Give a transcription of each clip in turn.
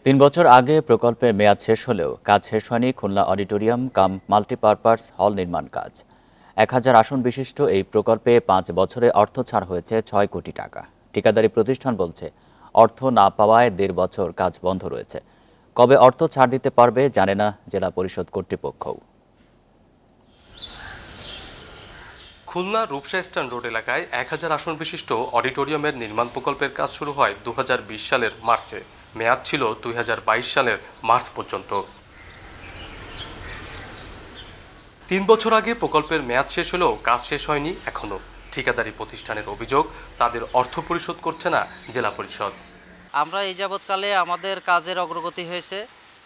৩ বছর আগে প্রকল্পের মেয়াদ শেষ হলেও কাজ শেষ হয়নি খুলনা অডিটোরিয়াম কাম মাল্টিপারপাস হল নির্মাণ কাজ। ১,০০০ আসন বিশিষ্ট এই প্রকল্পে ৫ বছরে অর্থ ছাড় হয়েছে ৬ কোটি টাকা। ঠিকাদারি প্রতিষ্ঠান বলছে, অর্থ না পাওয়ায় ১.৫ বছর কাজ বন্ধ রয়েছে। কবে অর্থ ছাড় দিতে পারবে জানে না জেলা পরিষদ কর্তৃপক্ষও। খুলনা রূপসা স্ট্যান্ড রোড এলাকায় ১,০০০ আসন বিশিষ্ট অডিটোরিয়ামের নির্মাণ প্রকল্পের কাজ শুরু হয় ২০২০ সালের মার্চে। মেয়াদ ছিল ২০২২ সালের মার্চ পর্যন্ত। ৩ বছর আগে প্রকল্পের মেয়াদ শেষ হলেও কাজ শেষ হয়নি এখনো। ঠিকাদারি প্রতিষ্ঠানের অভিযোগ, তাদের অর্থ পরিশোধ করছে না জেলা পরিষদ। আমরা এই যাবৎকালে আমাদের কাজের অগ্রগতি হয়েছে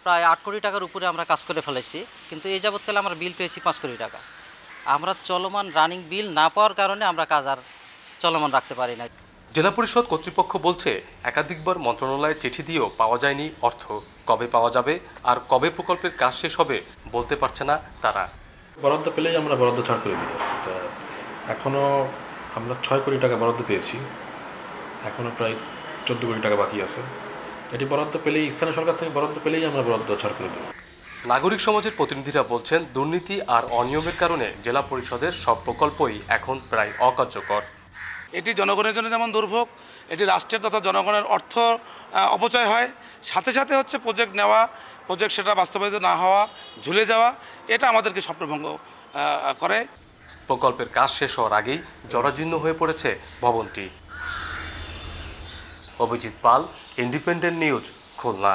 প্রায় ৮ কোটি টাকার উপরে আমরা কাজ করে ফেলেছি, কিন্তু এই যাবৎকালে আমরা বিল পেয়েছি ৫ কোটি টাকা। আমরা চলমান রানিং বিল না পাওয়ার কারণে আমরা কাজ আর চলমান রাখতে পারি না। জেলা পরিষদ কর্তৃপক্ষ বলছে, একাধিকবার মন্ত্রণালয়ে চিঠি দিয়েও পাওয়া যায়নি অর্থ। কবে পাওয়া যাবে আর কবে প্রকল্পের কাজ শেষ হবে বলতে পারছে না তারা। বরাদ্দ পেলেই আমরা বরাদ্দ ছাড় করে দিই। এখনও আমরা ৬ কোটি টাকা বরাদ্দ পেয়েছি, এখনও প্রায় ১৪ কোটি টাকা বাকি আছে। এটি বরাদ্দ পেলেই, স্থানীয় সরকার থেকে বরাদ্দ পেলেই আমরা বরাদ্দ ছাড় করে দেব। নাগরিক সমাজের প্রতিনিধিরা বলছেন, দুর্নীতি আর অনিয়মের কারণে জেলা পরিষদের সব প্রকল্পই এখন প্রায় অকার্যকর। এটি জনগণের জন্য যেমন দুর্ভোগ, এটি রাষ্ট্রের তথা জনগণের অর্থ অপচয় হয়, সাথে সাথে হচ্ছে প্রজেক্ট নেওয়া, প্রজেক্ট সেটা বাস্তবায়িত না হওয়া, ঝুলে যাওয়া, এটা আমাদেরকে স্বপ্নভঙ্গ করে। প্রকল্পের কাজ শেষ হওয়ার আগেই জরাজীর্ণ হয়ে পড়েছে ভবনটি। অভিজিৎ পাল, ইন্ডিপেন্ডেন্ট নিউজ, খুলনা।